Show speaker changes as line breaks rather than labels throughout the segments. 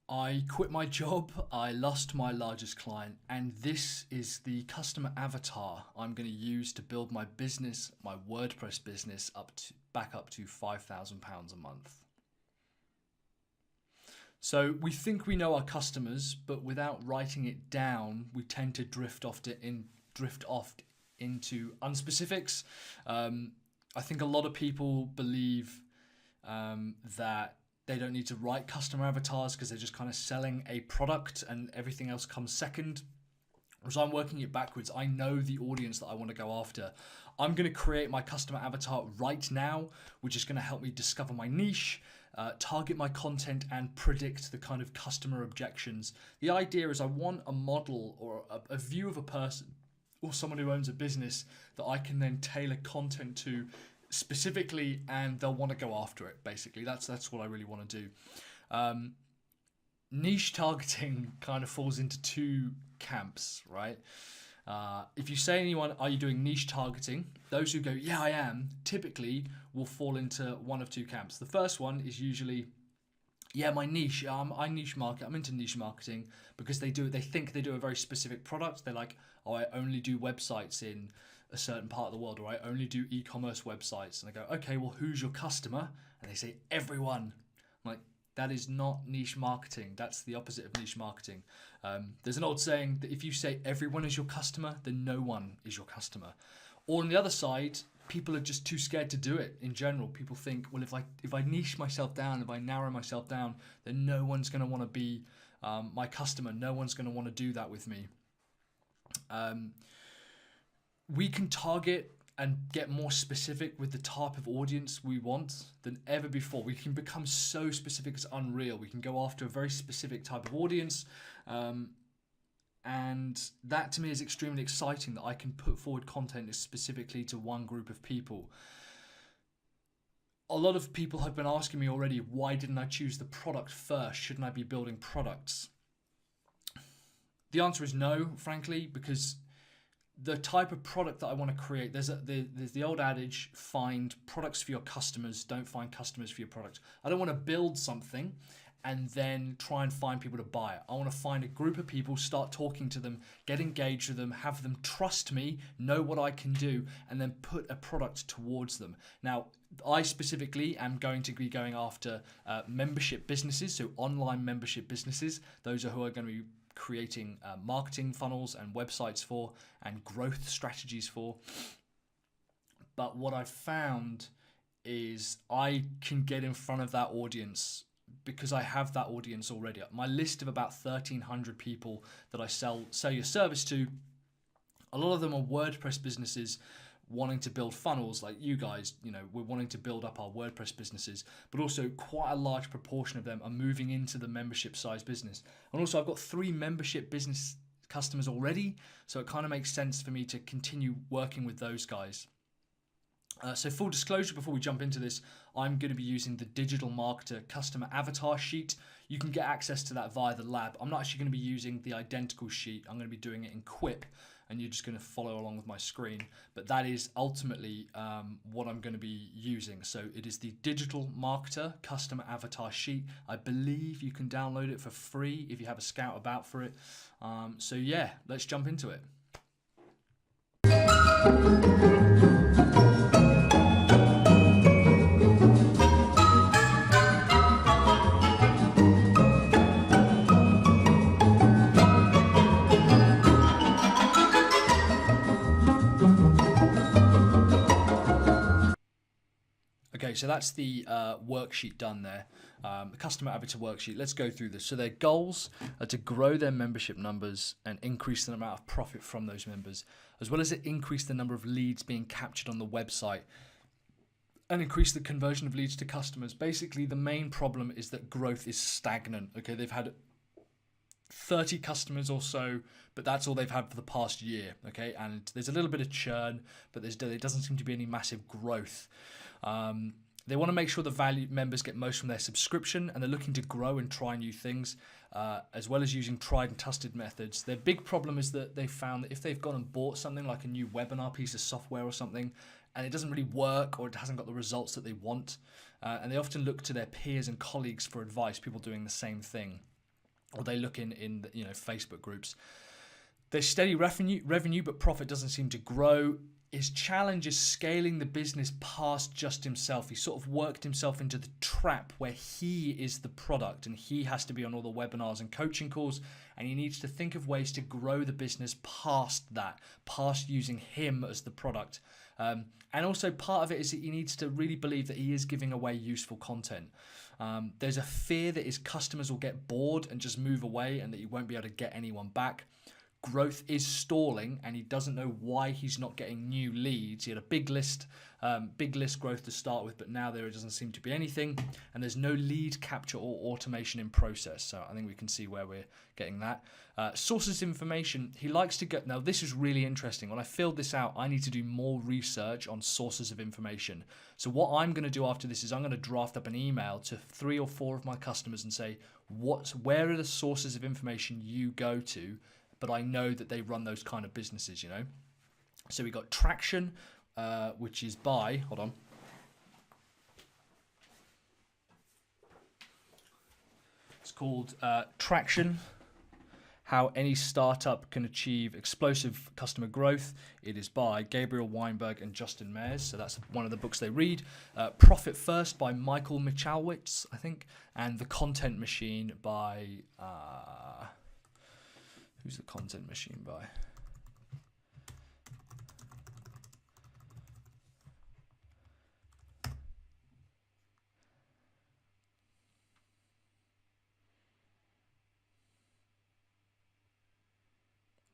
I quit my job, I lost my largest client, and this is the customer avatar I'm going to use to build my business, my WordPress business, back up to £5,000 a month. So we think we know our customers, but without writing it down, we tend to drift off into unspecifics. I think a lot of people believe that they don't need to write customer avatars because they're just kind of selling a product and everything else comes second. Whereas I'm working it backwards. I know the audience that I want to go after. I'm going to create my customer avatar right now, which is going to help me discover my niche, target my content, and predict the kind of customer objections. The idea is I want a model or a view of a person or someone who owns a business that I can then tailor content to specifically, and they'll want to go after it. Basically, that's what I really want to do. Niche targeting kind of falls into two camps, right? If you say anyone, are you doing niche targeting? Those who go, yeah, I am, typically will fall into one of two camps. The first one is usually, yeah, my niche, I niche market, I'm into niche marketing because they think they do a very specific product. They're like, oh, I only do websites in a certain part of the world, or I only do e-commerce websites. And I go, okay, well, who's your customer? And they say, everyone. I'm like, that is not niche marketing. That's the opposite of niche marketing. There's an old saying that if you say everyone is your customer, then no one is your customer. Or on the other side, people are just too scared to do it in general. People think, well, if I niche myself down, if I narrow myself down, then no one's going to want to be my customer. No one's going to want to do that with me. We can target and get more specific with the type of audience we want than ever before. We can become so specific it's unreal. We can go after a very specific type of audience. And that to me is extremely exciting, that I can put forward content specifically to one group of people. A lot of people have been asking me already, why didn't I choose the product first? Shouldn't I be building products? The answer is no, frankly, because the type of product that I want to create, there's the old adage, find products for your customers, don't find customers for your product. I don't want to build something and then try and find people to buy it. I want to find a group of people, start talking to them, get engaged with them, have them trust me, know what I can do, and then put a product towards them. Now, I specifically am going to be going after membership businesses, so online membership businesses. Those are who are going to be creating marketing funnels and websites for, and growth strategies for. But what I've found is I can get in front of that audience because I have that audience already. My list of about 1,300 people that I sell your service to, a lot of them are WordPress businesses wanting to build funnels like you guys. We're wanting to build up our WordPress businesses, but also quite a large proportion of them are moving into the membership size business. And also I've got 3 membership business customers already, so it kind of makes sense for me to continue working with those guys. So full disclosure, before we jump into this, I'm going to be using the Digital Marketer Customer Avatar Sheet. You can get access to that via the lab. I'm not actually going to be using the identical sheet. I'm going to be doing it in Quip, and you're just going to follow along with my screen. But that is ultimately what I'm going to be using. So it is the Digital Marketer Customer Avatar Sheet. I believe you can download it for free if you have a Scout About for it. So yeah, let's jump into it. Okay, so that's the worksheet done there, the customer avatar worksheet. Let's go through this. So their goals are to grow their membership numbers and increase the amount of profit from those members, as well as to increase the number of leads being captured on the website and increase the conversion of leads to customers. Basically, the main problem is that growth is stagnant. Okay, they've had 30 customers or so, but that's all they've had for the past year. Okay, and there's a little bit of churn, but there doesn't seem to be any massive growth. They want to make sure the value members get most from their subscription, and they're looking to grow and try new things, as well as using tried and trusted methods. Their big problem is that they found that if they've gone and bought something like a new webinar piece of software or something, and it doesn't really work or it hasn't got the results that they want, and they often look to their peers and colleagues for advice, people doing the same thing. or they look in the, Facebook groups. There's steady revenue, but profit doesn't seem to grow. His challenge is scaling the business past just himself. He sort of worked himself into the trap where he is the product and he has to be on all the webinars and coaching calls, and he needs to think of ways to grow the business past that, past using him as the product. And also part of it is that he needs to really believe that he is giving away useful content. There's a fear that his customers will get bored and just move away and that he won't be able to get anyone back. Growth is stalling and he doesn't know why he's not getting new leads. He had a big list growth to start with, but now there doesn't seem to be anything, and there's no lead capture or automation in process. So I think we can see where we're getting that. Sources of information, he likes to get, now this is really interesting. When I filled this out, I need to do more research on sources of information. So what I'm going to do after this is I'm going to draft up an email to 3 or 4 of my customers and say, where are the sources of information you go to? But I know that they run those kind of businesses, So we got Traction, which is by, hold on. It's called Traction, How Any Startup Can Achieve Explosive Customer Growth. It is by Gabriel Weinberg and Justin Mayers. So that's one of the books they read. Profit First by Michael Michalowicz, I think. And The Content Machine by... who's The Content Machine by?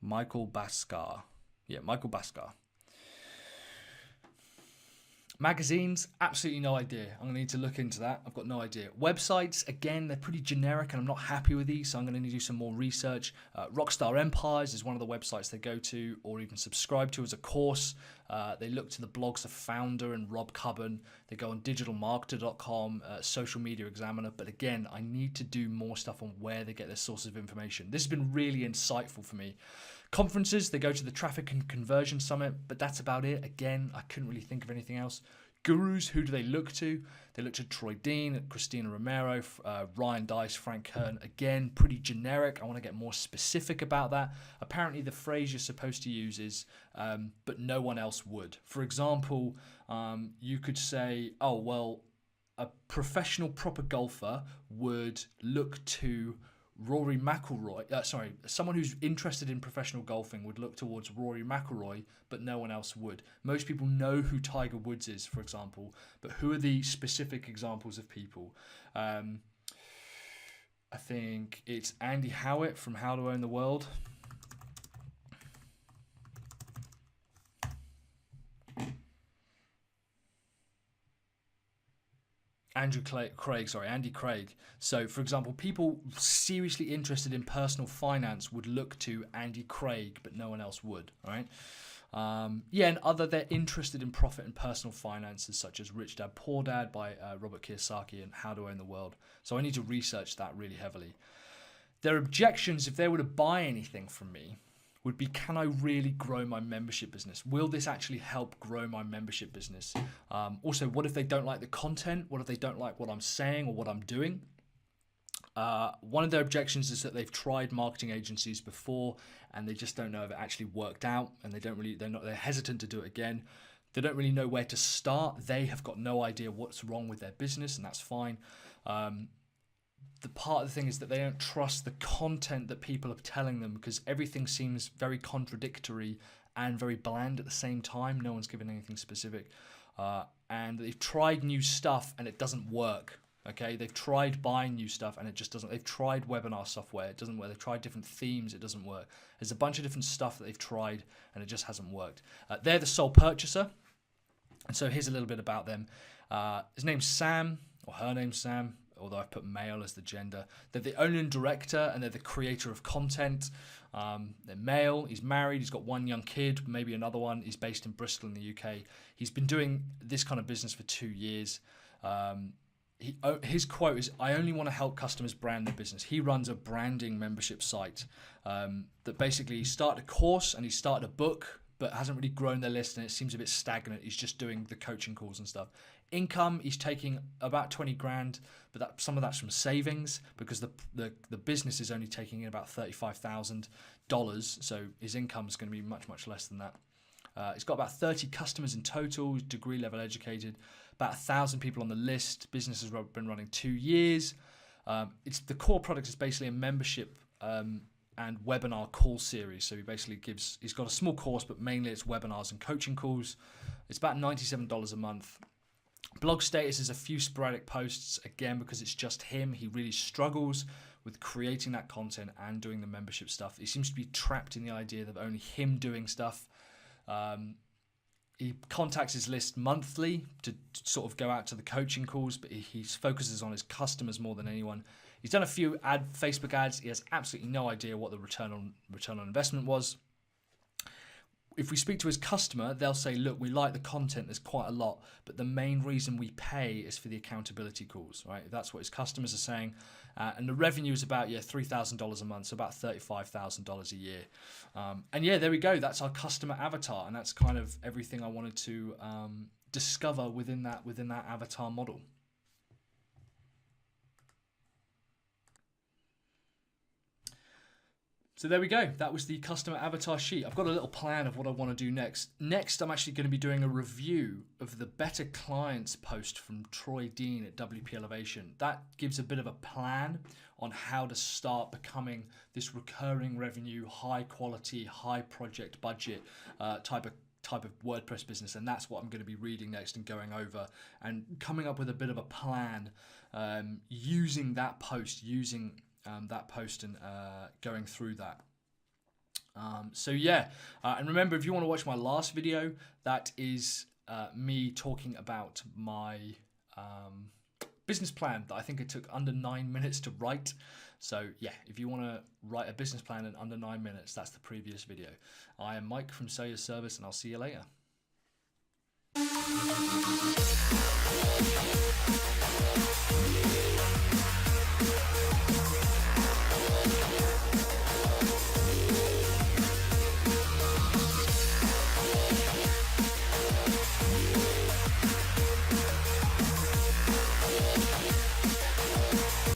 Michael Baskar. Yeah, Michael Baskar. Magazines, absolutely no idea. I'm going to need to look into that. I've got no idea. Websites, again, they're pretty generic and I'm not happy with these, so I'm going to need to do some more research. Rockstar Empires is one of the websites they go to or even subscribe to as a course. They look to the blogs of Founder and Rob Cubbon. They go on digitalmarketer.com, Social Media Examiner. But again, I need to do more stuff on where they get their sources of information. This has been really insightful for me. Conferences, they go to the Traffic and Conversion Summit, but that's about it. Again, I couldn't really think of anything else. Gurus, who do they look to? They look to Troy Dean, Christina Romero, Ryan Dice, Frank Kern. Again, pretty generic. I want to get more specific about that. Apparently, the phrase you're supposed to use is, but no one else would. For example, you could say, oh, well, a professional proper golfer would look to Rory McIlroy, someone who's interested in professional golfing would look towards Rory McIlroy, but no one else would. Most people know who Tiger Woods is, for example, but who are the specific examples of people? I think it's Andy Howitt from How to Own the World. Andy Craig. So, for example, people seriously interested in personal finance would look to Andy Craig, but no one else would, right? And they're interested in profit and personal finances, such as Rich Dad Poor Dad by Robert Kiyosaki and How to Own the World. So I need to research that really heavily. Their objections, if they were to buy anything from me, would be, can I really grow my membership business? Will this actually help grow my membership business? Also, what if they don't like the content? What if they don't like what I'm saying or what I'm doing? One of their objections is that they've tried marketing agencies before and they just don't know if it actually worked out, and they're hesitant to do it again. They don't really know where to start. They have got no idea what's wrong with their business, and that's fine. The part of the thing is that they don't trust the content that people are telling them, because everything seems very contradictory and very bland at the same time. No one's given anything specific. And they've tried new stuff and it doesn't work. Okay, they've tried buying new stuff and it just doesn't. They've tried webinar software, it doesn't work. They've tried different themes, it doesn't work. There's a bunch of different stuff that they've tried and it just hasn't worked. They're the sole purchaser. And so here's a little bit about them. His name's Sam, or her name's Sam, although I've put male as the gender. They're the owner and director, and they're the creator of content. They're male, he's married, he's got one young kid, maybe another one. He's based in Bristol in the UK. He's been doing this kind of business for 2 years. His quote is, I only want to help customers brand their business. He runs a branding membership site that basically he started a course and he started a book but hasn't really grown their list, and it seems a bit stagnant. He's just doing the coaching calls and stuff. Income, he's taking about 20 grand, but some of that's from savings, because the business is only taking in about $35,000, so his income is going to be much, much less than that. He's got about 30 customers in total, degree level educated, about 1,000 people on the list. Business has been running 2 years. The core product is basically a membership and webinar call series. So he's got a small course, but mainly it's webinars and coaching calls. It's about $97 a month. Blog status is a few sporadic posts, again, because it's just him. He really struggles with creating that content and doing the membership stuff. He seems to be trapped in the idea of only him doing stuff. He contacts his list monthly to sort of go out to the coaching calls, but he focuses on his customers more than anyone. He's done a few Facebook ads. He has absolutely no idea what the return on investment was. If we speak to his customer, they'll say, look, we like the content, there's quite a lot, but the main reason we pay is for the accountability calls, right? That's what his customers are saying. And the revenue is about $3,000 a month, so about $35,000 a year. And yeah, there we go. That's our customer avatar, and that's kind of everything I wanted to discover within that avatar model. So there we go. That was the customer avatar sheet. I've got a little plan of what I want to do next. Next, I'm actually going to be doing a review of the Better Clients post from Troy Dean at WP Elevation. That gives a bit of a plan on how to start becoming this recurring revenue, high quality, high project budget type of WordPress business. And that's what I'm going to be reading next and going over and coming up with a bit of a plan using that post, and going through that. So yeah, and remember, if you want to watch my last video, that is me talking about my business plan that I think it took under 9 minutes to write. So yeah, if you want to write a business plan in under 9 minutes, that's the previous video. I am Mike from Sell Your Service, and I'll see you later.